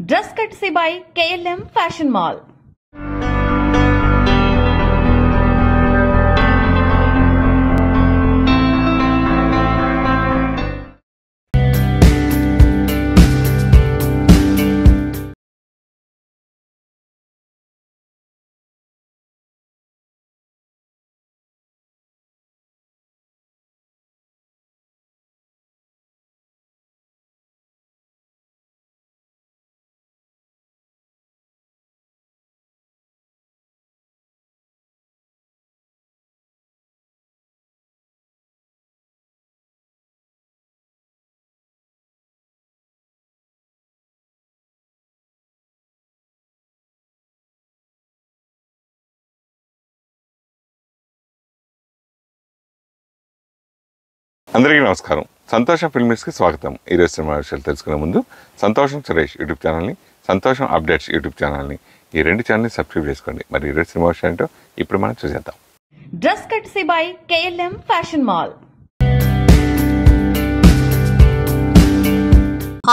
Dress courtesy by KLM Fashion Mall. అందరికీ నమస్కారం. సంతోషం ఫిల్మ్స్ కి స్వాగతం. ఈరోజు సినిమా విషయాలు తెలుసుకునే ముందు సంతోషం సురేష్ యూట్యూబ్ ఛానల్ని, సంతోషం అప్డేట్స్ యూట్యూబ్ ఛానల్ని, ఈ రెండు ఛానల్ని సబ్స్క్రైబ్ చేసుకోండి. మరి ఈరోజు సినిమా విషయం ఏంటో ఇప్పుడు మనం చూసేద్దాం. Dress courtesy by KLM Fashion Mall.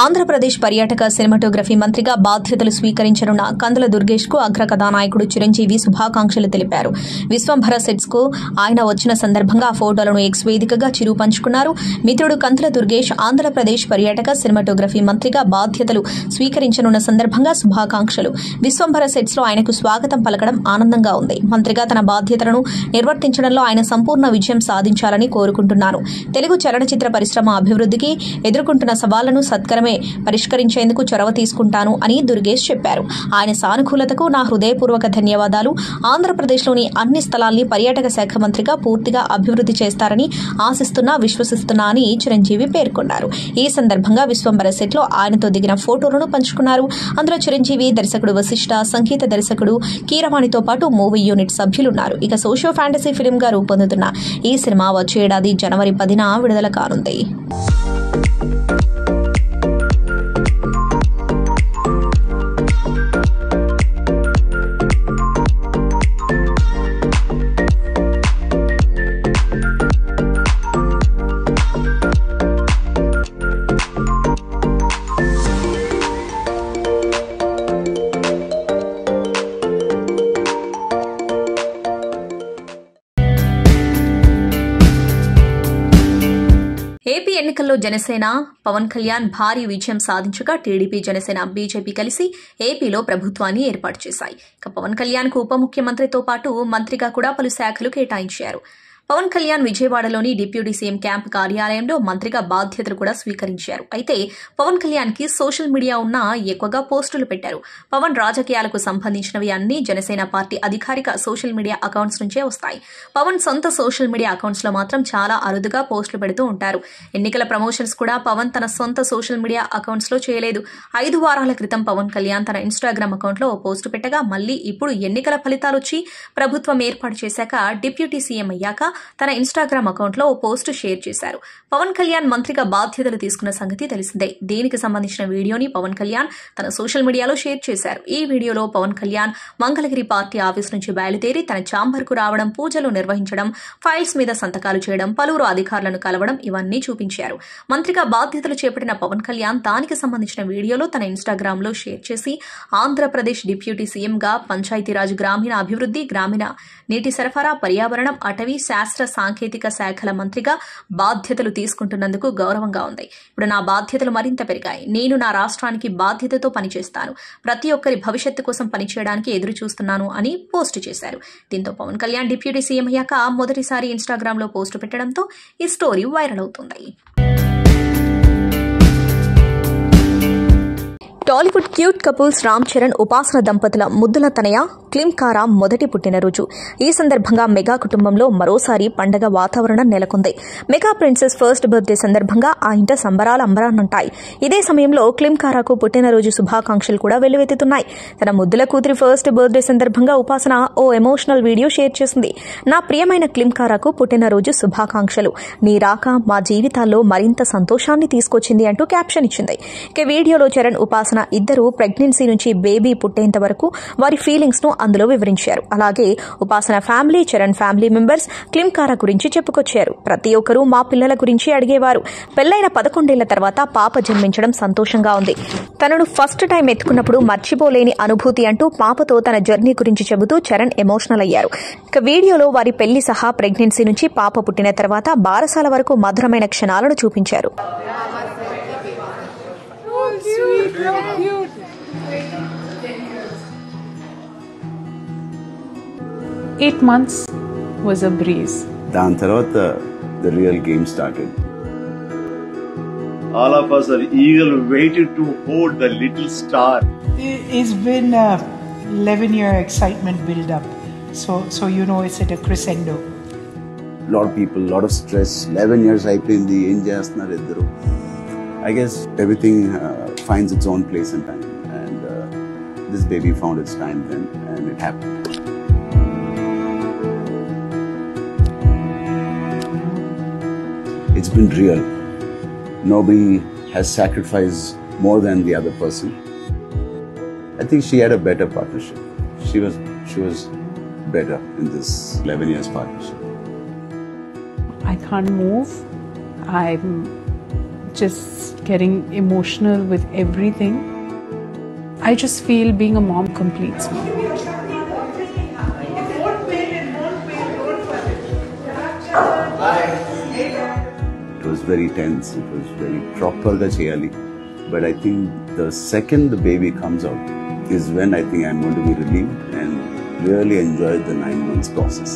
Andhra Pradesh పర్యాటక సినిమాటోగ్రఫీ మంత్రిగా బాధ్యతలు స్వీకరించనున్న కందుల దుర్గేష్ కు అగ్ర కథానాయకుడు చిరంజీవి శుభాకాంక్షలు తెలిపారు. విశ్వంభర సెట్స్ కు ఆయన వచ్చిన సందర్భంగా ఫోటోలను ఎక్స్ వేదికగా చిరు పంచుకున్నారు. మిత్రుడు కందుల దుర్గేష్ ఆంధ్రప్రదేశ్ పర్యాటక సినిమాటోగ్రఫీ మంత్రిగా బాధ్యతలు స్వీకరించనున్న సందర్భంగా శుభాకాంక్షలు. విశ్వంభర సెట్స్ లో ఆయనకు స్వాగతం పలకడం ఆనందంగా ఉంది. మంత్రిగా తన బాధ్యతలను నిర్వర్తించడంలో ఆయన సంపూర్ణ విజయం సాధించాలని కోరుకుంటున్నాను. తెలుగు చలనచిత్ర పరిశ్రమ అభివృద్ధికి ఎదుర్కొంటున్న సవాళ్లను సత్కరమే పరిష్కరించేందుకు చొరవ తీసుకుంటాను అని దుర్గేష్ చెప్పారు. ఆయన సానుకూలతకు నా హృదయపూర్వక ధన్యవాదాలు. ఆంధ్రప్రదేశ్లోని అన్ని స్థలాల్ని పర్యాటక శాఖ మంత్రిగా పూర్తిగా అభివృద్ధి చేస్తారని ఆశిస్తున్నా, విశ్వసిస్తున్నా అని చిరంజీవి పేర్కొన్నారు. ఈ సందర్భంగా విశ్వంభర సెట్ లో ఆయనతో దిగిన ఫోటోలను పంచుకున్నారు. అందులో చిరంజీవి, దర్శకుడు వశిష్ఠ, సంగీత దర్శకుడు కీరవాణితో పాటు మూవీ యూనిట్ సభ్యులున్నారు. ఇక సోషియో ఫ్యాంటసీ ఫిల్మ్ గా రూపొందుతున్న ఈ సినిమా వచ్చే ఏడాది జనవరి 10న విడుదల కానుంది. ఏపీ ఎన్నికల్లో జనసేన పవన్ కళ్యాణ్ భారీ విజయం సాధించగా టీడీపీ, జనసేన, బీజేపీ కలిసి ఏపీలో ప్రభుత్వాన్ని ఏర్పాటు చేశాయి. ఇక పవన్ కళ్యాణ్ కు ఉప ముఖ్యమంత్రితో పాటు మంత్రిగా కూడా పలు శాఖలు కేటాయించారు. పవన్ కళ్యాణ్ విజయవాడలోని డిప్యూటీ సీఎం క్యాంప్ కార్యాలయంలో మంత్రిగా బాధ్యతలు కూడా స్వీకరించారు. అయితే పవన్ కళ్యాణ్ కి సోషల్ మీడియా ఉన్న ఎక్కువగా పోస్టులు పెట్టారు. పవన్ రాజకీయాలకు సంబంధించినవి అన్ని జనసేన పార్టీ అధికారిక సోషల్ మీడియా అకౌంట్స్ నుంచే వస్తాయి. పవన్ సొంత సోషల్ మీడియా అకౌంట్స్ లో మాత్రం చాలా అరుదుగా పోస్టులు పెడుతూ ఉంటారు. ఎన్నికల ప్రమోషన్స్ కూడా పవన్ తన సొంత సోషల్ మీడియా అకౌంట్స్ లో చేయలేదు. 5 వారాల క్రితం పవన్ కళ్యాణ్ తన ఇన్స్టాగ్రామ్ అకౌంట్ లో ఓ పోస్టు పెట్టగా, మళ్లీ ఇప్పుడు ఎన్నికల ఫలితాలు వచ్చి ప్రభుత్వం ఏర్పాటు చేశాక డిప్యూటీ సీఎం అయ్యాక తన ఇన్స్టాగ్రామ్ అకౌంట్ లో ఓ పోస్టు షేర్ చేశారు. పవన్ కళ్యాణ్ మంత్రిగా బాధ్యతలు తీసుకున్న సంగతి తెలిసిందే. దీనికి సంబంధించిన వీడియోని పవన్ కళ్యాణ్ తన సోషల్ మీడియాలో షేర్ చేశారు. ఈ వీడియోలో పవన్ కళ్యాణ్ మంగళగిరి పార్టీ ఆఫీస్ నుంచి బయలుదేరి తన ఛాంబర్ కు రావడం, పూజలు నిర్వహించడం, ఫైల్స్ మీద సంతకాలు చేయడం, పలువురు అధికారులను కలవడం ఇవన్నీ చూపించారు. మంత్రిగా బాధ్యతలు చేపట్టిన పవన్ కళ్యాణ్ దానికి సంబంధించిన వీడియోలో తన ఇన్స్టాగ్రామ్ లో షేర్ చేసి, ఆంధ్రప్రదేశ్ డిప్యూటీ సీఎం గా పంచాయతీరాజ్, గ్రామీణ అభివృద్ధి, గ్రామీణ నీటి సరఫరా, పర్యావరణం, అటవీ, శాస్త్ర సాంకేతిక శాఖల మంత్రిగా బాధ్యతలు తీసుకుంటున్నందుకు గౌరవంగా ఉంది. ఇప్పుడు నా బాధ్యతలు మరింత పెరిగాయి. నేను నా రాష్ట్రానికి బాధ్యతతో పనిచేస్తాను. ప్రతి ఒక్కరి భవిష్యత్తు కోసం పనిచేయడానికి ఎదురు చూస్తున్నాను అని పోస్టు చేశారు. దీంతో పవన్ కళ్యాణ్ డిప్యూటీ సీఎం అయ్యాక మొదటిసారి ఇన్స్టాగ్రామ్ లో పోస్టు పెట్టడంతో ఈ స్టోరీ వైరల్ అవుతుంది. టాలీవుడ్ క్యూట్ కపుల్స్ రామ్ చరణ్, ఉపాసన దంపతుల ముద్దుల తనయ క్లింకారా మొదటి పుట్టినరోజు. ఈ సందర్భంగా మెగా కుటుంబంలో మరోసారి పండగ వాతావరణం నెలకొంది. మెగా ప్రిన్సెస్ ఫస్ట్ బర్త్డే సందర్భంగా ఆ ఇంట సంబరాలు అంబరాన్నంటాయి. ఇదే సమయంలో క్లింకారాకు పుట్టినరోజు శుభాకాంక్షలు కూడా వెల్లువెత్తుతున్నాయి. తన ముద్దుల కూతురి ఫస్ట్ బర్త్డే సందర్భంగా ఉపాసన ఓ ఎమోషనల్ వీడియో షేర్ చేసింది. నా ప్రియమైన క్లింకారాకు పుట్టినరోజు శుభాకాంక్షలు. నీ రాక మా జీవితాల్లో మరింత సంతోషాన్ని తీసుకొచ్చింది అంటూ క్యాప్షన్ ఇచ్చింది. ఇక వీడియోలో చరణ్, ఉపాసన ఇద్దరు ప్రెగ్నెన్సీ నుంచి బేబీ పుట్టేంత వరకు వారి ఫీలింగ్స్ ను అందులో వివరించారు. అలాగే ఉపాసన family, Charan family members Klin Kaara గురించి చెప్పుకొచ్చారు. ప్రతి ఒక్కరూ మా పిల్లల గురించి అడిగేవారు. పెళ్లైన 11 ఏళ్ల తర్వాత పాప జన్మించడం సంతోషంగా ఉంది. తనను ఫస్ట్ టైం ఎత్తుకున్నప్పుడు మర్చిపోలేని అనుభూతి అంటూ పాపతో తన జర్నీ గురించి చెబుతూ చరణ్ ఎమోషనల్ అయ్యారు. ఇక వీడియోలో వారి పెళ్లి సహా ప్రెగ్నెన్సీ నుంచి పాప పుట్టిన తర్వాత బారసాల వరకు మధురమైన క్షణాలను చూపించారు. Eight months was a breeze. దాని తర్వాత the real game started. All of us are eagerly waiting to hold the little star. It's been a 11-year excitement build up. So you know it's at a crescendo. Lot of people, lot of stress. 11 years అయిపోయింది, ఏం చేస్తున్నారు ఇద్దరు. I guess everything finds its own place and time, and this baby found its time then, and it happened. It's been real. Nobody has sacrificed more than the other person. I think she had a better partnership. She was better in this 11 years partnership. I can't move. I'm just getting emotional with everything. I just feel being a mom completes me. It was very tense. It was very proper ga cheyali. But I think the second the baby comes out is when I think I'm going to be relieved and really enjoy the 9 months process.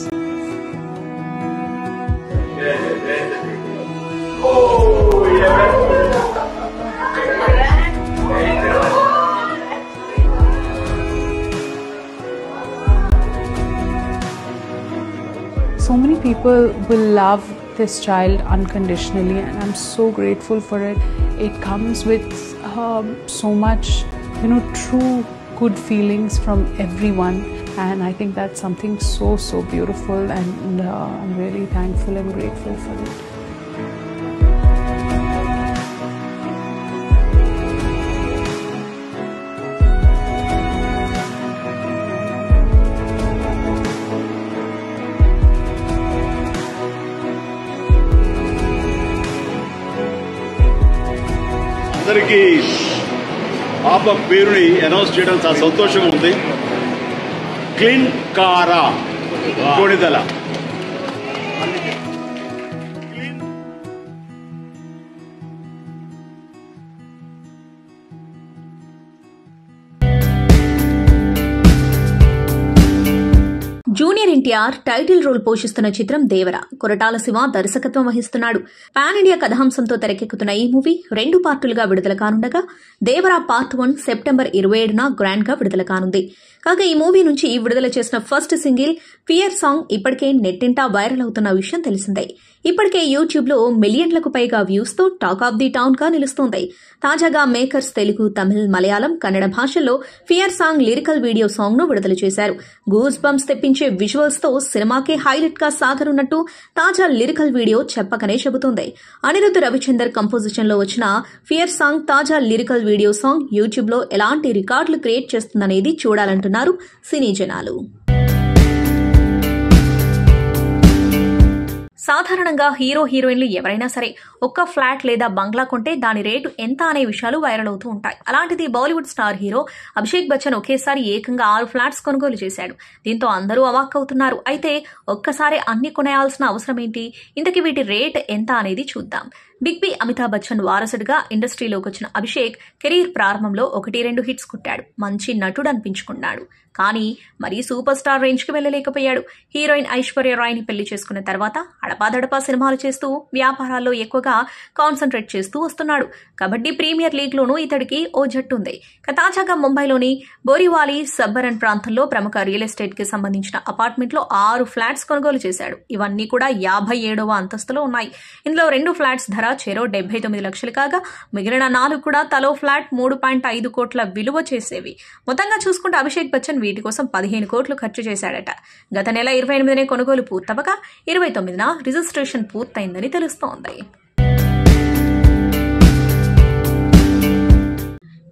So many people will love this child unconditionally, and I'm so grateful for it. It comes with so much, true good feelings from everyone, and I think that's something so beautiful, and I'm really thankful and grateful for it. అందరికీ పాప పేరుని announce చేయడం చాలా సంతోషంగా ఉంది. Klinkaara Konidela. Junior NTR title role పోషిస్తున్న చిత్రం దేవర. కొరటాల శివ దర్శకత్వం వహిస్తున్నాడు. పాన్ ఇండియా కథాంశంతో తెరకెక్కుతున్న ఈ మూవీ 2 పార్టులుగా విడుదల కానుండగా దేవర పార్ట్ 1 సెప్టెంబర్ 27న గ్రాండ్ గా విడుదల కానుంది. కాగా ఈ మూవీ నుంచి విడుదల చేసిన ఫస్ట్ సింగిల్ ఫియర్ సాంగ్ ఇప్పటికే నెట్టింటా వైరల్ అవుతున్న విషయం తెలిసిందే. ఇప్పటికే యూట్యూబ్ లో మిలియన్లకు పైగా వ్యూస్ తో టాక్ ఆఫ్ ది టౌన్ గా నిలుస్తోంది. తాజాగా మేకర్స్ తెలుగు, తమిళ్, మలయాళం, కన్నడ భాషల్లో fear song lyrical video song ను విడుదల చేశారు. గూస్ బంప్స్ తెప్పించే విజువల్స్ తో సినిమాకే హైలైట్ గా సాగనున్నట్టు తాజా లిరికల్ వీడియో చెప్పకనే చెబుతోంది. అనిరుద్ధ్ రవిచందర్ కంపోజిషన్ లో వచ్చిన ఫియర్ సాంగ్ తాజా లిరికల్ వీడియో సాంగ్ యూట్యూబ్ లో ఎలాంటి రికార్డులు క్రియేట్ చేస్తుందనేది చూడాలంటున్నారు సినీ జనాలు. సాధారణంగా హీరో హీరోయిన్లు ఎవరైనా సరే ఒక్క ఫ్లాట్ లేదా బంగ్లా కొంటే దాని రేటు ఎంత అనే విషయాలు వైరల్ అవుతూ ఉంటాయి. అలాంటిది బాలీవుడ్ స్టార్ హీరో అభిషేక్ బచ్చన్ ఒకేసారి ఏకంగా 6 ఫ్లాట్స్ కొనుగోలు చేశాడు. దీంతో అందరూ అవాక్కవుతున్నారు. అయితే ఒక్కసారి అన్ని కొనేయాల్సిన అవసరం ఏంటి? ఇంతకీ వీటి రేట్ ఎంత అనేది చూద్దాం. బిగ్ బి అమితాబ్ బచ్చన్ వారసుడిగా ఇండస్ట్రీలోకి వచ్చిన అభిషేక్ కెరీర్ ప్రారంభంలో 1-2 హిట్స్ కొట్టాడు. మంచి నటుడు అనిపించుకున్నాడు. కానీ మరీ సూపర్ స్టార్ రేంజ్ కి వెళ్లలేకపోయాడు. హీరోయిన్ ఐశ్వర్య రాయ్ ని పెళ్లి చేసుకున్న తర్వాత అడపాదడపా సినిమాలు చేస్తూ వ్యాపారాల్లో ఎక్కువగా కాన్సన్ట్రేట్ చేస్తూ వస్తున్నాడు. కబడ్డీ ప్రీమియర్ లీగ్ లోనూ ఇతడికి ఓ జట్టు ఉంది. తాజాగా ముంబైలోని బోరివాలి సబ్బరన్ ప్రాంతంలో ప్రముఖ రియల్ ఎస్టేట్ కి సంబంధించిన అపార్ట్మెంట్ లో 6 ఫ్లాట్స్ కొనుగోలు చేశాడు. ఇవన్నీ కూడా 57వ అంతస్తులో ఉన్నాయి. ఇందులో 2 ఫ్లాట్స్ ధర చెరో 79 లక్షలు కాగా మిగిలిన 4 కూడా తలో ఫ్లాట్ 3.5 కోట్ల విలువ చేసేవి. మొత్తంగా చూసుకుంటే అభిషేక్ బచ్చన్ వీటి కోసం 15 కోట్లు ఖర్చు చేశాడట. గత నెల 28నే కొనుగోలు పూర్తవగా 29న రిజిస్ట్రేషన్ పూర్తయిందని తెలుస్తోంది.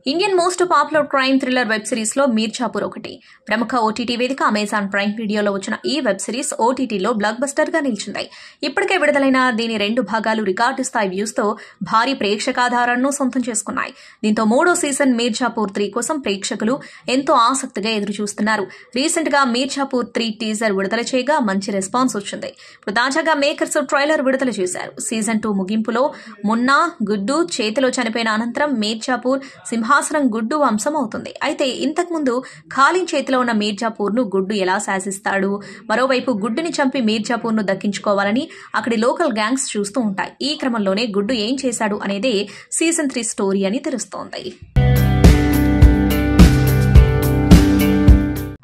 Indian most popular crime thriller web series లో మీర్జాపూర్ ఒకటి. ప్రముఖ ఓటీటీ వేదిక అమెజాన్ ప్రైమ్ వీడియోలో వచ్చిన ఈ వెబ్ సిరీస్ ఓటీటీలో బ్లాక్ బస్టర్ గా నిలిచింది. ఇప్పటికే విడుదలైన దీని 2 భాగాలు రికార్డు స్థాయి వ్యూస్ తో భారీ ప్రేక్షకాధారాన్ని సొంతం చేసుకున్నాయి. దీంతో 3వ సీజన్ మీర్జాపూర్ 3 కోసం ప్రేక్షకులు ఎంతో ఆసక్తిగా ఎదురుచూస్తున్నారు. రీసెంట్ గా మీర్జాపూర్ 3 టీజర్ విడుదల చేయగా మంచి రెస్పాన్స్ వచ్చింది. ఇప్పుడు తాజాగా మేకర్స్ ట్రైలర్ విడుదల చేశారు. సీజన్ 2 ముగింపులో మున్నా గుడ్డు చేతిలో చనిపోయిన అనంతరం మీర్జాపూర్ సింహాసనం గుడ్డు వంశం అవుతుంది. అయితే ఇంతకుముందు ఖాళీ చేతిలో ఉన్న మీర్జాపూర్ ను గుడ్డు ఎలా శాసిస్తాడు? మరోవైపు గుడ్డుని చంపి మీర్జాపూర్ ను దక్కించుకోవాలని అక్కడి లోకల్ గ్యాంగ్స్ చూస్తూ ఉంటాయి. ఈ క్రమంలోనే గుడ్డు ఏం చేశాడు అనేదే సీజన్ 3 స్టోరీ అని తెలుస్తోంది.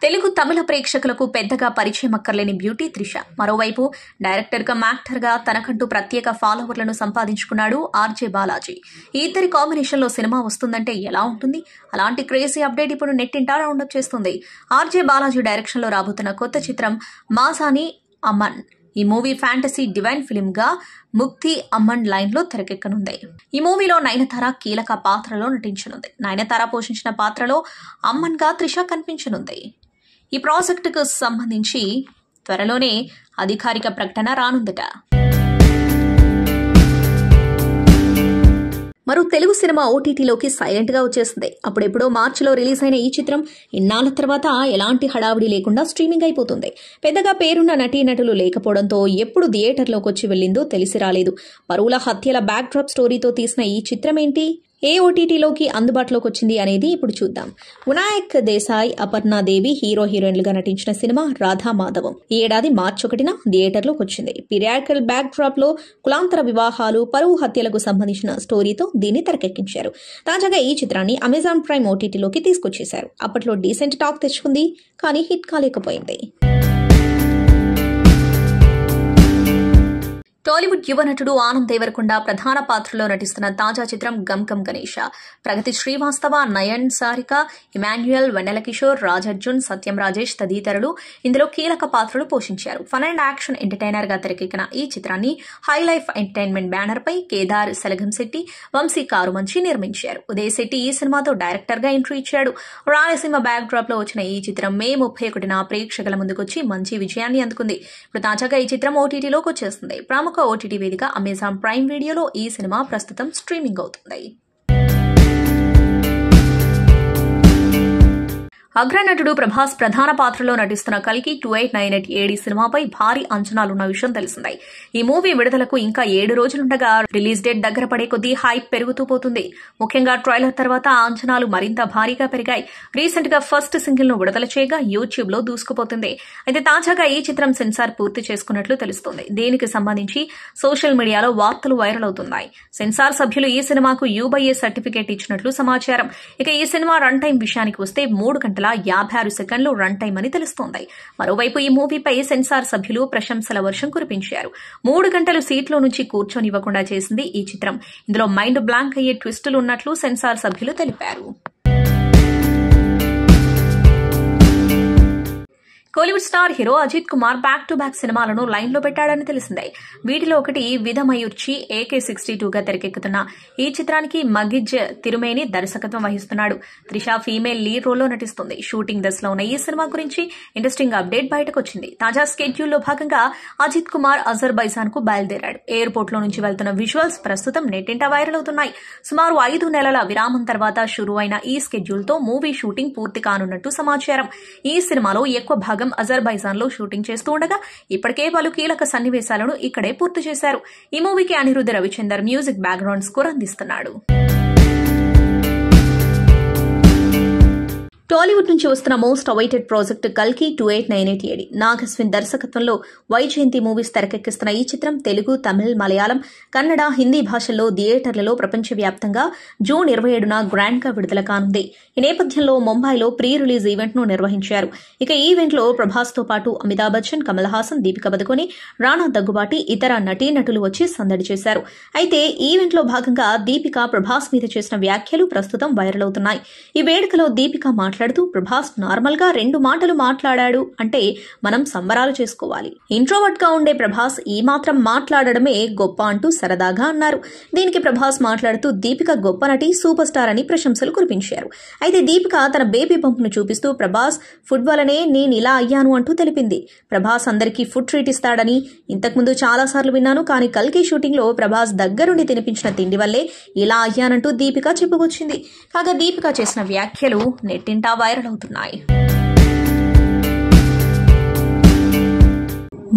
తెలుగు తమిళ ప్రేక్షకులకు పెద్దగా పరిచయం అక్కర్లేని బ్యూటీ త్రిష. మరోవైపు డైరెక్టర్ గా యాక్టర్ గా తనకంటూ ప్రత్యేక ఫాలోవర్లను సంపాదించుకున్నాడు ఆర్జే బాలాజీ. ఈ ఇద్దరి కాంబినేషన్ లో సినిమా వస్తుందంటే ఎలా ఉంటుంది? అలాంటి క్రేజీ అప్డేట్ ఇప్పుడు నెట్టింటా రౌండప్ చేస్తుంది. ఆర్జే బాలాజీ డైరెక్షన్ లో రాబోతున్న కొత్త చిత్రం మాసాని అమన్. ఈ మూవీ ఫ్యాంటసీ డివైన్ ఫిల్మ్ గా ముక్తి అమ్మన్ లైన్ లో తెరకెక్కనుంది. ఈ మూవీలో నయనతార కీలక పాత్రలో నటించనుంది. నయనతార పోషించిన పాత్రలో అమ్మన్ గా త్రిష కనిపించనుంది. ఈ ప్రాజెక్టుకు సంబంధించి త్వరలోనే అధికారిక ప్రకటన రానుందట. మరో తెలుగు సినిమా ఓటీటీలోకి సైలెంట్ గా వచ్చేసింది. అప్పుడెప్పుడో మార్చిలో రిలీజ్ అయిన ఈ చిత్రం ఇన్నాళ్ల తర్వాత ఎలాంటి హడావిడి లేకుండా స్ట్రీమింగ్ అయిపోతుంది. పెద్దగా పేరున్న నటీనటులు లేకపోవడంతో ఎప్పుడు థియేటర్లోకి వచ్చి వెళ్లిందో తెలిసి రాలేదు. పరువుల హత్యల బ్యాక్ డ్రాప్ స్టోరీతో తీసిన ఈ చిత్రం ఏంటి, ఏ ఓటీటీలోకి అందుబాటులోకి వచ్చింది అనేది ఇప్పుడు చూద్దాం. వినాయక్ దేశాయ్, అపర్ణాదేవి హీరో హీరోయిన్లుగా నటించిన సినిమా రాధా మాధవం ఈ ఏడాది మార్చి 1న థియేటర్లోకి వచ్చింది. పీరియాడికల్ బ్యాక్ డ్రాప్ లో కులాంతర వివాహాలు, పరువు హత్యలకు సంబంధించిన స్టోరీతో దీన్ని తెరకెక్కించారు. తాజాగా ఈ చిత్రాన్ని అమెజాన్ ప్రైమ్ ఓటీటీలోకి తీసుకొచ్చేశారు. అప్పట్లో డీసెంట్ టాక్ తెచ్చుకుంది, కానీ హిట్ కాలేకపోయింది. టాలీవుడ్ యువ నటుడు ఆనంద్ దేవరకొండ ప్రధాన పాత్రలో నటిస్తున్న తాజా చిత్రం గమ్ గమ్ గణేష. ప్రగతి శ్రీవాస్తవ, నయన్ సారిక, ఇమాన్యుయల్, వెన్నెల కిషోర్, రాజర్జున్, సత్యం రాజేష్ తదితరులు ఇందులో కీలక పాత్రలు పోషించారు. ఫన్ అండ్ యాక్షన్ ఎంటర్టైనర్ గా తెరకెక్కిన ఈ చిత్రాన్ని హై లైఫ్ ఎంటర్టైన్మెంట్ బ్యానర్ పై కేదార్ సెలగంశెట్టి, వంశీ కారుమంచి నిర్మించారు. ఉదయ్ శెట్టి ఈ సినిమాతో డైరెక్టర్ గా ఎంట్రీ ఇచ్చాడు. రాయలసీమ బ్యాక్ డ్రాప్ లో వచ్చిన ఈ చిత్రం మే 31న ప్రేక్షకుల ముందుకొచ్చి మంచి విజయాన్ని అందుకుంది. ఇప్పుడు తాజాగా ఈ చిత్రం ఓటీటీలోకి వచ్చేస్తుంది. ఓటీటీ వేదిక అమెజాన్ ప్రైమ్ వీడియోలో ఈ సినిమా ప్రస్తుతం స్ట్రీమింగ్ అవుతుంది. అగ్రనటుడు ప్రభాస్ ప్రధాన పాత్రలో నటిస్తున్న కల్కి 2898 ఏడి సినిమాపై భారీ అంచనాలున్న విషయం తెలిసిందే. ఈ మూవీ విడుదలకు ఇంకా 7 రోజులుండగా రిలీజ్ డేట్ దగ్గర పడే కొద్దీ హైప్ పెరుగుతూ పోతుంది. ముఖ్యంగా ట్రైలర్ తర్వాత ఆ అంచనాలు మరింత భారీగా పెరిగాయి. రీసెంట్ గా ఫస్ట్ సింగిల్ ను విడుదల చేయగా యూట్యూబ్ లో దూసుకుపోతుంది. అయితే తాజాగా ఈ చిత్రం సెన్సార్ పూర్తి చేసుకున్నట్లు తెలుస్తోంది. దీనికి సంబంధించి సోషల్ మీడియాలో వార్తలు వైరల్ అవుతున్నాయి. సెన్సార్ సభ్యులు ఈ సినిమాకు UBA సర్టిఫికేట్ ఇచ్చినట్లు సమాచారం. ఇక ఈ సినిమా రన్ టైం విషయానికి వస్తే 3 గంటల 56 సెకండ్లు రన్ టైం అని తెలుస్తోంది. మరోవైపు ఈ మూవీపై సెన్సార్ సభ్యులు ప్రశంసల వర్షం కురిపించారు. 3 గంటలు సీట్లో నుంచి కూర్చొనివ్వకుండా చేసింది ఈ చిత్రం. ఇందులో మైండ్ బ్లాంక్ అయ్యే ట్విస్టులు ఉన్నట్లు సెన్సార్ సభ్యులు తెలిపారు. Kollywood star hero Ajith Kumar back to back సినిమాలను లైన్ లో పెట్టాడని తెలిసిందే. వీటిలో ఒకటి విధమయూర్చి AK62గా తెరకెక్కుతున్న ఈ చిత్రానికి మగిజ్ తిరుమేని దర్శకత్వం వహిస్తున్నాడు. త్రిష ఫీమేల్ లీడ్ రోల్లో నటిస్తుంది. షూటింగ్ దశలో ఉన్న ఈ సినిమా గురించి ఇంట్రెస్టింగ్ అప్డేట్ బయటకు వచ్చింది. తాజా స్కెడ్యూల్లో భాగంగా అజిత్ కుమార్ అజర్బైజాన్ కు బయలుదేరాడు. ఎయిర్పోర్ట్ లో నుంచి వెళ్తున్న విజువల్స్ ప్రస్తుతం నెట్టింట వైరల్ అవుతున్నాయి. సుమారు 5 నెలల విరామం తర్వాత షురూ అయిన ఈ స్కెడ్యూల్ తో మూవీ షూటింగ్ పూర్తి కానున్నట్టు సమాచారం. ఈ సినిమాలో ఎక్కువ భాగం అజర్బైజాన్ లో షూటింగ్ చేస్తూ ఉండగా ఇప్పటికే పలు కీలక సన్నివేశాలను ఇక్కడే పూర్తి చేశారు. ఈ మూవీకి Aniruddha Ravichander music background score అందిస్తున్నాడు. టాలీవుడ్ నుంచి వస్తున్న మోస్ట్ అవైటెడ్ ప్రాజెక్ట్ కల్కి 2898 ఏడి. నాగస్విన్ దర్శకత్వంలో వైజయంతి మూవీస్ తెరకెక్కిస్తున్న ఈ చిత్రం తెలుగు, తమిళ్, మలయాళం, కన్నడ, హిందీ భాషల్లో థియేటర్లలో ప్రపంచవ్యాప్తంగా జూన్ 27న గ్రాండ్ గా విడుదల కానుంది. ఈ నేపథ్యంలో ముంబైలో ప్రీ రిలీజ్ ఈవెంట్ ను నిర్వహించారు. ఇక ఈ ఈవెంట్ లో ప్రభాస్ తో పాటు అమితాబ్ బచ్చన్, కమల్ హాసన్, దీపికా పదుకొనె, రాణా దగ్గుబాటి ఇతర నటీనటులు వచ్చి సందడి చేశారు. అయితే ఈవెంట్ లో భాగంగా దీపిక ప్రభాస్ మీద చేసిన వ్యాఖ్యలు ప్రస్తుతం వైరల్ అవుతున్నాయి. ఈ వేడుకలో దీపిక మాట్లాడుతూ ప్రభాస్ నార్మల్గా 2 మాటలు మాట్లాడాడు అంటే మనం సంబరాలు చేసుకోవాలి. ఇంట్రోవర్ట్ గా ఉండే ప్రభాస్ ఈ మాత్రం మాట్లాడడమే గొప్ప అంటూ సరదాగా అన్నారు. దీనికి ప్రభాస్ మాట్లాడుతూ దీపిక గొప్ప నటి, సూపర్ స్టార్ అని ప్రశంసలు కురిపించారు. అయితే దీపిక తన బేబీ బంప్ ను చూపిస్తూ ప్రభాస్ ఫుడ్ వల్లనే నేను ఇలా అయ్యాను అంటూ తెలిపింది. ప్రభాస్ అందరికీ ఫుడ్ ట్రీట్ ఇస్తాడని ఇంతకుముందు చాలా సార్లు విన్నాను, కానీ కల్కి షూటింగ్ లో ప్రభాస్ దగ్గరుండి తినిపించిన తిండి వల్లే ఇలా అయ్యానంటూ దీపిక చెప్పుకొచ్చింది. కాగా దీపిక చేసిన వ్యాఖ్యలు నెట్టింటా వైరల్ అవుతున్నాయి.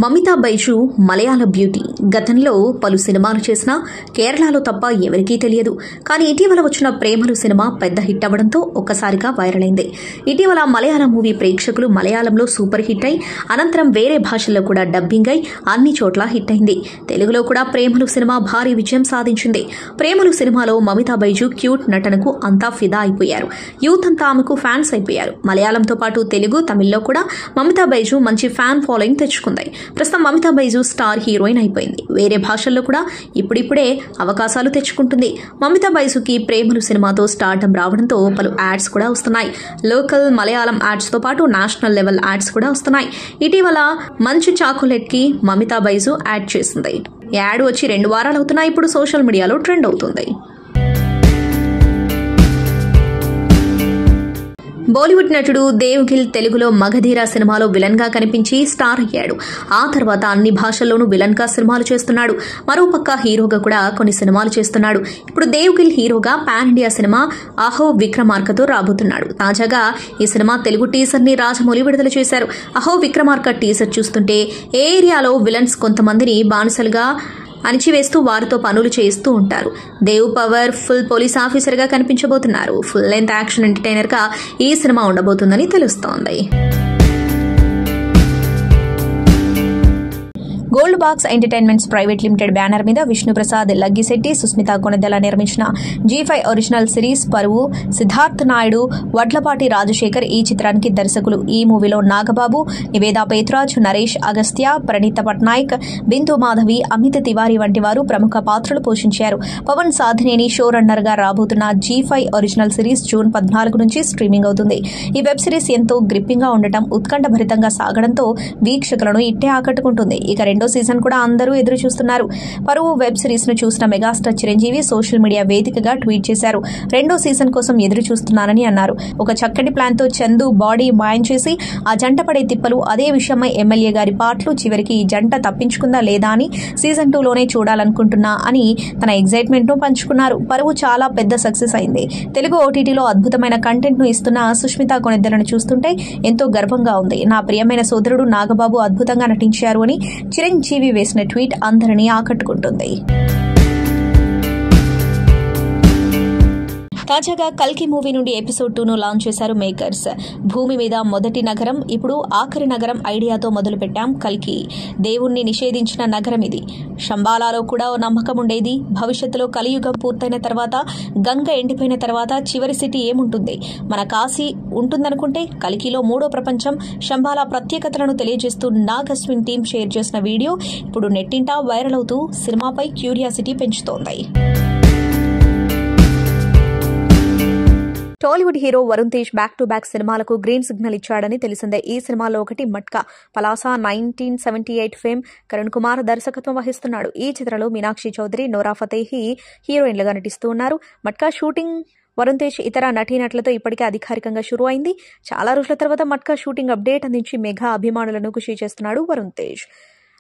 మమితా బైజు మలయాళ బ్యూటీ. గతంలో పలు సినిమాలు చేసినా కేరళలో తప్ప ఎవరికీ తెలియదు. కానీ ఇటీవల వచ్చిన ప్రేమలు సినిమా పెద్ద హిట్ అవ్వడంతో ఒక్కసారిగా వైరల్ అయింది. ఇటీవల మలయాళం మూవీ ప్రేక్షకులు మలయాళంలో సూపర్ హిట్ అయి అనంతరం వేరే భాషల్లో కూడా డబ్బింగ్ అయి అన్ని చోట్ల హిట్ అయింది. తెలుగులో కూడా ప్రేమలు సినిమా భారీ విజయం సాధించింది. ప్రేమలు సినిమాలో మమితా బైజు క్యూట్ నటనకు అంతా ఫిదా అయిపోయారు. యూత్ అంతా ఆమెకు ఫ్యాన్స్ అయిపోయారు. మలయాళంతో పాటు తెలుగు, తమిళ్లో కూడా మమితా బైజు మంచి ఫ్యాన్ ఫాలోయింగ్ తెచ్చుకుంది. ప్రస్తుతం మమితా బైజు స్టార్ హీరోయిన్ అయిపోయింది. వేరే భాషల్లో కూడా ఇప్పుడిప్పుడే అవకాశాలు తెచ్చుకుంటుంది. మమితా బైజుకి ప్రేమలు సినిమాతో స్టార్డమ్ రావడంతో పలు యాడ్స్ కూడా వస్తున్నాయి. లోకల్ మలయాళం యాడ్స్ తో పాటు నేషనల్ లెవెల్ యాడ్స్ కూడా వస్తున్నాయి. ఇటీవల మంచు చాకోలెట్ కి మమితా బైజు యాడ్ చేసింది. ఈ యాడ్ వచ్చి 2 వారాలు అవుతున్నాయి. ఇప్పుడు సోషల్ మీడియాలో ట్రెండ్ అవుతుంది. బాలీవుడ్ నటుడు దేవ్ గిల్ తెలుగులో మగధీర సినిమాలో విలన్ గా కనిపించి స్టార్ అయ్యాడు. ఆ తర్వాత అన్ని భాషల్లోనూ విలన్ గా సినిమాలు చేస్తున్నాడు. మరోపక్క హీరోగా కూడా కొన్ని సినిమాలు చేస్తున్నాడు. ఇప్పుడు దేవ్ గిల్ హీరోగా పాన్ ఇండియా సినిమా అహో విక్రమార్కతో రాబోతున్నాడు. తాజాగా ఈ సినిమా తెలుగు టీజర్ ని రాజమౌళి విడుదల చేశారు. అహో విక్రమార్క టీజర్ చూస్తుంటే ఏ ఏరియాలో విలన్స్ కొంతమందిని బానిసలుగా అణిచివేస్తూ వారితో పనులు చేస్తూ ఉంటారు. Dev powerful police officer గా కనిపించబోతున్నారు. ఫుల్ లెంత్ యాక్షన్ ఎంటర్టైనర్ గా ఈ సినిమా ఉండబోతుందని తెలుస్తోంది. Gold box entertainments private limited banner మీద విష్ణుప్రసాద్ లగ్గిశెట్టి, సుస్మితా కొనెదెల నిర్మించిన G5 ఒరిజినల్ సిరీస్ పరువు. సిద్ధార్థ్ నాయుడు, వడ్లపాటి రాజశేఖర్ ఈ చిత్రానికి దర్శకులు. ఈ మూవీలో నాగబాబు, నివేదా పేత్రాజ్, నరేష్ అగస్త్య, ప్రణీత పట్నాయక్, బిందు మాధవి, అమిత్ తివారీ వంటి వారు ప్రముఖ పాత్రలు పోషించారు. పవన్ సాధినేని షో రన్నర్ గా రాబోతున్న G5 ఒరిజినల్ సిరీస్ జూన్ 14 నుంచి స్ట్రీమింగ్ అవుతుంది. ఈ వెబ్ సిరీస్ ఎంతో గ్రిప్పింగ్ గా ఉండటం, ఉత్కంఠభరితంగా సాగడంతో వీక్షకులను ఇట్టే ఆకట్టుకుంటుంది. ఇక రెండో సీజన్ కూడా అందరూ ఎదురు చూస్తున్నారు. పరువు వెబ్ సిరీస్ ను చూసిన మెగాస్టార్ చిరంజీవి సోషల్ మీడియా వేదికగా ట్వీట్ చేశారు. రెండో సీజన్ కోసం ఎదురు చూస్తున్నానని అన్నారు. ఒక చక్కటి ప్లాన్ తో చందు బాడీ మాయం చేసి ఆ జంట పడే తిప్పలు, అదే విషయమై ఎమ్మెల్యే గారి పాటలు, చివరికి ఈ జంట తప్పించుకుందా లేదా అని సీజన్ 2 లోనే చూడాలనుకుంటున్నా అని తన ఎగ్జైట్మెంట్ ను పంచుకున్నారు. పరువు చాలా పెద్ద సక్సెస్ అయింది. తెలుగు ఓటీటీలో అద్భుతమైన కంటెంట్ ను ఇస్తున్న సుష్మితా కొనెద్దెలను చూస్తుంటే ఎంతో గర్వంగా ఉంది. నా ప్రియమైన సోదరుడు నాగబాబు అద్భుతంగా నటించారు అని చిరంజీవి వేసిన ట్వీట్ అందరినీ ఆకట్టుకుంటుంది. తాజాగా కల్కి మూవీ నుండి ఎపిసోడ్ 2 ను లాంచ్ చేశారు మేకర్స్. భూమి మీద మొదటి నగరం, ఇప్పుడు ఆఖరి నగరం ఐడియాతో మొదలు పెట్టాం కల్కి. దేవుణ్ణి నిషేధించిన నగరం ఇది. శంబాలాలో కూడా ఓ నమ్మకం ఉండేది. భవిష్యత్తులో కలియుగం పూర్తయిన తర్వాత, గంగ ఎండిపోయిన తర్వాత చివరి సిటీ ఏముంటుంది? మన కాశీ ఉంటుందనుకుంటే కల్కిలో 3వ ప్రపంచం శంబాలా ప్రత్యేకతలను తెలియజేస్తూ నాగ్ అశ్విన్ టీం షేర్ చేసిన వీడియో ఇప్పుడు నెట్టింటా వైరల్ అవుతూ సినిమాపై క్యూరియాసిటీ పెంచుతోంది. Tollywood hero Varun Tej back to back సినిమాలకు గ్రీన్ సిగ్నల్ ఇచ్చాడని తెలిసిందే. ఈ సినిమాలో ఒకటి మట్కా. పలాసా 1978 ఫేమ్ కరుణ్ కుమార్ దర్శకత్వం వహిస్తున్నాడు. ఈ చిత్రంలో మీనాక్షి చౌదరి, నోరా ఫతేహి హీరోయిన్లుగా నటిస్తూ ఉన్నారు. మట్కా షూటింగ్ వరుణ్ తేజ్ ఇతర నటీనటులతో ఇప్పటికే అధికారికంగా షురూ అయింది. చాలా రోజుల తర్వాత మట్కా షూటింగ్ అప్డేట్ అందించి మెగా అభిమానులను ఖుషి చేస్తున్నాడు వరుణ్ తేజ్.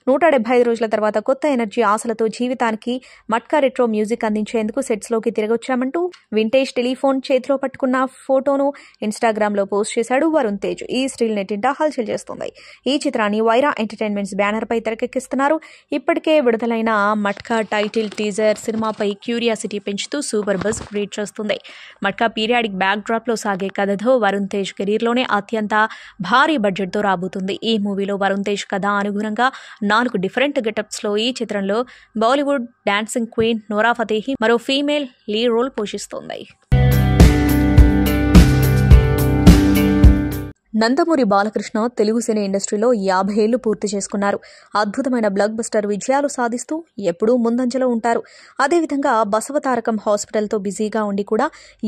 175 రోజుల తర్వాత కొత్త ఎనర్జీ, ఆశలతో జీవితానికి మట్కా రెట్రో మ్యూజిక్ అందించేందుకు సెట్స్లోకి తిరగొచ్చామంటూ వింటేజ్ టెలిఫోన్ చేతిలో పట్టుకున్న ఫోటోను ఇన్స్టాగ్రామ్లో పోస్ట్ చేశాడు వరుణ్ తేజ్. ఈ స్టిల్ నెట్టింటా హల్చల్ చేస్తుంది. ఈ చిత్రాన్ని వైరా ఎంటర్టైన్మెంట్స్ బ్యానర్పై తెరకెక్కిస్తున్నారు. ఇప్పటికే విడుదలైన మట్కా టైటిల్ టీజర్ సినిమాపై క్యూరియాసిటీ పెంచుతూ సూపర్ బజ్ క్రియేట్ చేస్తుంది. మట్కా పీరియాడిక్ బ్యాక్ డ్రాప్లో సాగే కథతో వరుణ్ తేజ్ కెరీర్లోనే అత్యంత భారీ బడ్జెట్తో రాబోతుంది. ఈ మూవీలో వరుణ్ తేజ్ కథ అనుగుణంగా 4 డిఫరెంట్ గెటప్స్ లో ఈ చిత్రంలో బాలీవుడ్ డాన్సింగ్ క్వీన్ నోరా ఫతేహి మరో ఫీమేల్ లీడ్ రోల్ పోషిస్తోంది. నందమూరి బాలకృష్ణ తెలుగు సినీ ఇండస్ట్రీలో 50 ఏళ్లు పూర్తి చేసుకున్నారు. అద్భుతమైన బ్లాక్ బస్టర్ విజయాలు సాధిస్తూ ఎప్పుడూ ముందంజలో ఉంటారు. అదేవిధంగా బసవతారకం హాస్పిటల్తో బిజీగా ఉండి కూడా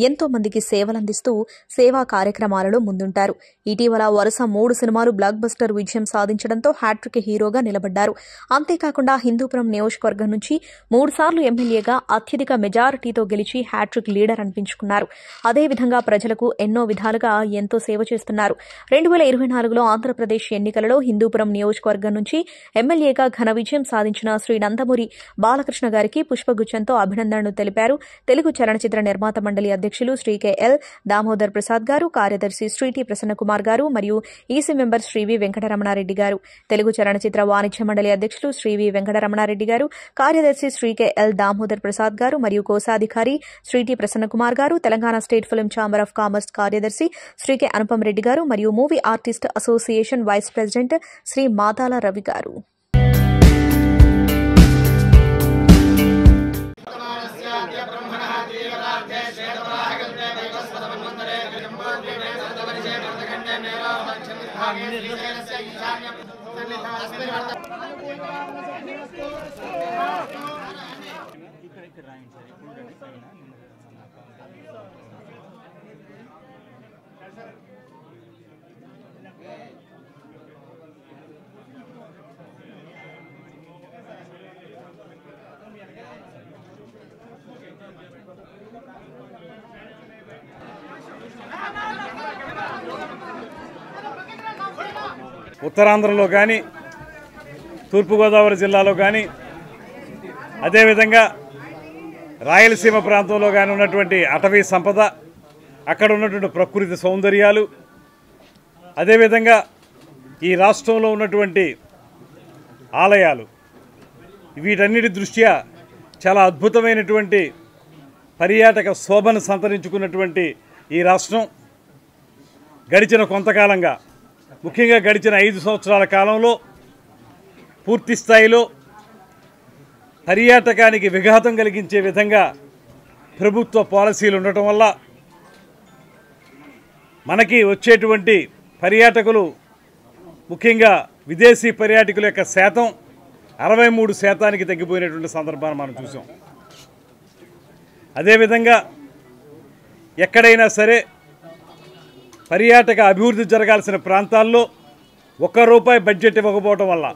ఎంతో మందికి సేవలందిస్తూ సేవా కార్యక్రమాలలో ముందుంటారు. ఇటీవల వరుస 3 సినిమాలు బ్లాక్ బస్టర్ విజయం సాధించడంతో హ్యాట్రిక్ హీరోగా నిలబడ్డారు. అంతేకాకుండా హిందూపురం నియోజకవర్గం నుంచి 3 సార్లు ఎమ్మెల్యేగా అత్యధిక మెజారిటీతో గెలిచి హ్యాట్రిక్ లీడర్ అనిపించుకున్నారు. అదేవిధంగా ప్రజలకు ఎన్నో విధాలుగా ఎంతో సేవ చేస్తున్నారు. 2024లో ఆంధ్రప్రదేశ్ ఎన్నికలలో హిందూపురం నియోజకవర్గం నుంచి ఎమ్మెల్యేగా ఘన విజయం సాధించిన శ్రీ నందమూరి బాలకృష్ణ గారికి పుష్పగుచ్చంతో అభినందనలు తెలిపారు. తెలుగు చలనచిత్ర నిర్మాత మండలి అధ్యక్షులు శ్రీ కెఎల్ దామోదర్ ప్రసాద్ గారు, కార్యదర్శి శ్రీ టి ప్రసన్నకుమార్ గారు మరియు ఈసీ మెంబర్ శ్రీ వి వెంకటరమణారెడ్డి గారు. తెలుగు చలనచిత్ర వాణిజ్య మండలి అధ్యక్షులు శ్రీ వి వెంకటరమణారెడ్డి గారు, కార్యదర్శి శ్రీ కెఎల్ దామోదర్ ప్రసాద్ గారు మరియు కోశాధికారి శ్రీ టి ప్రసన్నకుమార్ గారు, Telangana state film chamber of commerce కార్యదర్శి శ్రీ కె అనుపమ్ రెడ్డి గారు మరియు movie artist association vice president Shri Matala Ravi గారు. ఉత్తరాంధ్రలో కానీ, తూర్పుగోదావరి జిల్లాలో కానీ, అదేవిధంగా రాయలసీమ ప్రాంతంలో కానీ ఉన్నటువంటి అటవీ సంపద, అక్కడ ఉన్నటువంటి ప్రకృతి సౌందర్యాలు, అదేవిధంగా ఈ రాష్ట్రంలో ఉన్నటువంటి ఆలయాలు, వీటన్నిటి దృష్ట్యా చాలా అద్భుతమైనటువంటి పర్యాటక శోభను సంతరించుకున్నటువంటి ఈ రాష్ట్రం గడిచిన కొంతకాలంగా, ముఖ్యంగా గడిచిన 5 సంవత్సరాల కాలంలో పూర్తి స్థాయిలో పర్యాటకానికి విఘాతం కలిగించే విధంగా ప్రభుత్వ పాలసీలు ఉండటం వల్ల మనకి వచ్చేటువంటి పర్యాటకులు, ముఖ్యంగా విదేశీ పర్యాటకుల యొక్క శాతం 63% తగ్గిపోయినటువంటి సందర్భాన్ని మనం చూసాం. అదేవిధంగా ఎక్కడైనా సరే పర్యాటక అభివృద్ధి జరగాల్సిన ప్రాంతాల్లో ₹1 బడ్జెట్ ఇవ్వకపోవడం వల్ల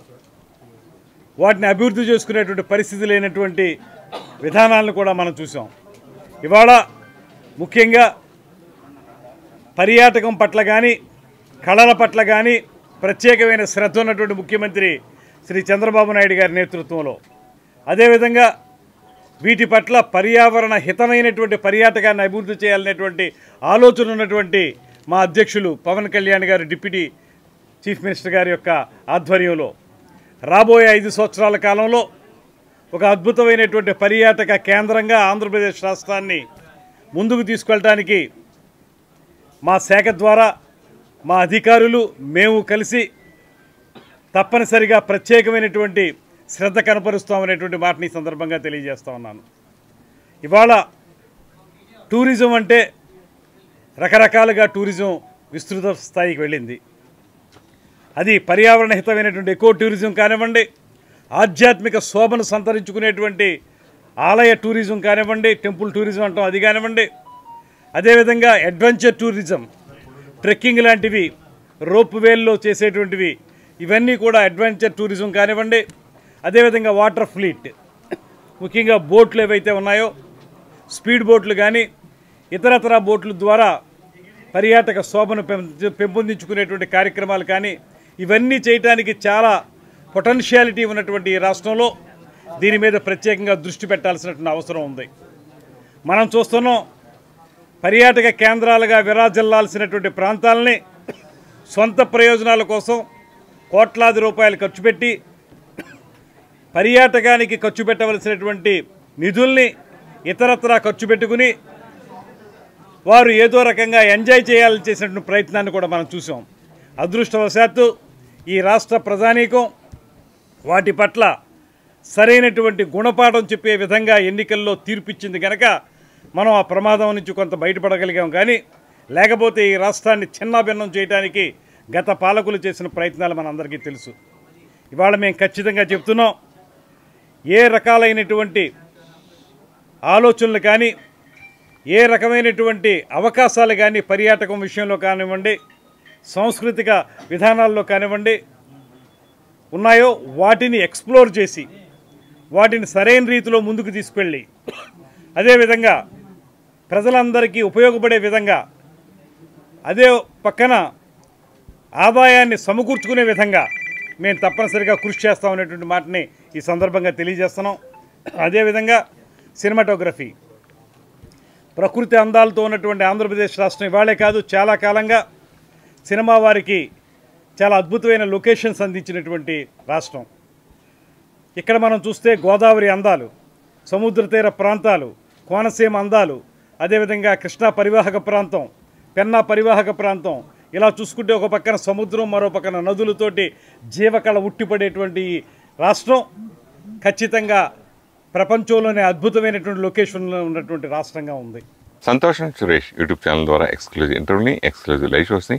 వాటిని అభివృద్ధి చేసుకునేటువంటి పరిస్థితి లేనటువంటి విధానాలను కూడా మనం చూసాం. ఇవాళ ముఖ్యంగా పర్యాటకం పట్ల కానీ, కళల పట్ల కానీ ప్రత్యేకమైన శ్రద్ధ ఉన్నటువంటి ముఖ్యమంత్రి శ్రీ చంద్రబాబు నాయుడు గారి నేతృత్వంలో, అదేవిధంగా వీటి పట్ల పర్యావరణ హితమైనటువంటి పర్యాటకాన్ని అభివృద్ధి చేయాలనేటువంటి ఆలోచన ఉన్నటువంటి మా అధ్యక్షులు పవన్ కళ్యాణ్ గారు, డిప్యూటీ చీఫ్ మినిస్టర్ గారి యొక్క ఆధ్వర్యంలో రాబోయే 5 సంవత్సరాల కాలంలో ఒక అద్భుతమైనటువంటి పర్యాటక కేంద్రంగా ఆంధ్రప్రదేశ్ రాష్ట్రాన్ని ముందుకు తీసుకెళ్ళడానికి మా శాఖ ద్వారా మా అధికారులు మేము కలిసి తప్పనిసరిగా ప్రత్యేకమైనటువంటి శ్రద్ధ కనపరుస్తామనేటువంటి మాటని ఈ సందర్భంగా తెలియజేస్తా ఉన్నాను. ఇవాళ టూరిజం అంటే రకరకాలుగా టూరిజం విస్తృత స్థాయికి వెళ్ళింది. అది పర్యావరణ హితమైనటువంటి ఎకో టూరిజం కానివ్వండి, ఆధ్యాత్మిక శోభను సంతరించుకునేటువంటి ఆలయ టూరిజం కానివ్వండి, టెంపుల్ టూరిజం అంటాం అది కానివ్వండి, అదేవిధంగా అడ్వెంచర్ టూరిజం, ట్రెక్కింగ్ లాంటివి, రోప్ వేల్లో చేసేటువంటివి, ఇవన్నీ కూడా అడ్వెంచర్ టూరిజం కానివ్వండి, అదేవిధంగా వాటర్ ఫ్లీట్, ముఖ్యంగా బోట్లు ఏవైతే ఉన్నాయో స్పీడ్ బోట్లు కానీ ఇతరతర బోట్ల ద్వారా పర్యాటక శోభను పెంపొందించుకునేటువంటి కార్యక్రమాలు కానీ, ఇవన్నీ చేయడానికి చాలా పొటెన్షియాలిటీ ఉన్నటువంటి ఈ రాష్ట్రంలో దీని మీద ప్రత్యేకంగా దృష్టి పెట్టాల్సినటువంటి అవసరం ఉంది. మనం చూస్తున్నాం, పర్యాటక కేంద్రాలుగా విరాజిల్లాల్సినటువంటి ప్రాంతాలని సొంత ప్రయోజనాల కోసం కోట్లాది రూపాయలు ఖర్చు పెట్టి పర్యాటకానికి ఖర్చు పెట్టవలసినటువంటి నిధుల్ని ఇతరత్రా ఖర్చు పెట్టుకుని వారు ఏదో రకంగా ఎంజాయ్ చేయాలని చేసినటువంటి ప్రయత్నాన్ని కూడా మనం చూసాం. అదృష్టవశాత్తు ఈ రాష్ట్ర ప్రజానీకం వాటి పట్ల సరైనటువంటి గుణపాఠం చెప్పే విధంగా ఎన్నికల్లో తీర్పిచ్చింది కనుక మనం ఆ ప్రమాదం నుంచి కొంత బయటపడగలిగాం. కానీ లేకపోతే ఈ రాష్ట్రాన్ని చిన్నాభిన్నం చేయడానికి గత పాలకులు చేసిన ప్రయత్నాలు మనందరికీ తెలుసు. ఇవాళ మేము ఖచ్చితంగా చెప్తున్నాం, ఏ రకాలైనటువంటి ఆలోచనలు కానీ, ఏ రకమైనటువంటి అవకాశాలు కానీ పర్యాటకం విషయంలో కానివ్వండి, సాంస్కృతిక విధానాల్లో కానివ్వండి ఉన్నాయో వాటిని ఎక్స్ప్లోర్ చేసి వాటిని సరైన రీతిలో ముందుకు తీసుకెళ్ళి అదేవిధంగా ప్రజలందరికీ ఉపయోగపడే విధంగా, అదే పక్కన ఆదాయాన్ని సమకూర్చుకునే విధంగా మేము తప్పనిసరిగా కృషి చేస్తామనేటువంటి మాటని ఈ సందర్భంగా తెలియజేస్తున్నాం. అదేవిధంగా సినిమాటోగ్రఫీ, ప్రకృతి అందాలతో ఉన్నటువంటి ఆంధ్రప్రదేశ్ రాష్ట్రం ఇవాళే కాదు, చాలా కాలంగా సినిమా వారికి చాలా అద్భుతమైన లొకేషన్స్ అందించినటువంటి రాష్ట్రం. ఇక్కడ మనం చూస్తే గోదావరి అందాలు, సముద్ర తీర ప్రాంతాలు, కోనసీమ అందాలు, అదేవిధంగా కృష్ణా పరివాహక ప్రాంతం, పెన్నా పరివాహక ప్రాంతం, ఇలా చూసుకుంటే ఒక పక్కన సముద్రం, మరో పక్కన నదులతోటి జీవకళ ఉట్టిపడేటువంటి ఈ రాష్ట్రం ఖచ్చితంగా ప్రపంచంలోనే అద్భుతమైనటువంటి లొకేషన్లో ఉన్నటువంటి రాష్ట్రంగా ఉంది. సంతోషం సురేష్ యూట్యూబ్ ఛానల్ ద్వారా ఎక్స్క్లూజివ్ ఇంటర్వ్యూని, ఎక్స్క్లూజివ్ లైవ్ షోస్ని,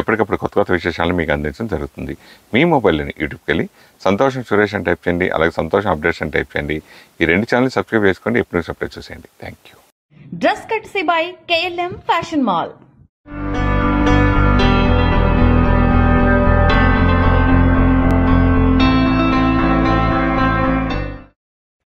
ఎప్పటికప్పుడు కొత్త కొత్త విశేషాలను మీకు అందించడం జరుగుతుంది. మీ మొబైల్లోని యూట్యూబ్కి వెళ్ళి సంతోషం సురేష్ అని టైప్ చేయండి, అలాగే సంతోషం అప్డేట్స్ అని టైప్ చేయండి. ఈ రెండు ఛానల్ సబ్స్క్రైబ్ చేసుకోండి, ఎప్పుడు అప్డేట్ చూసేయండి. Thank you. Dress కట్సీ by KLM fashion mall.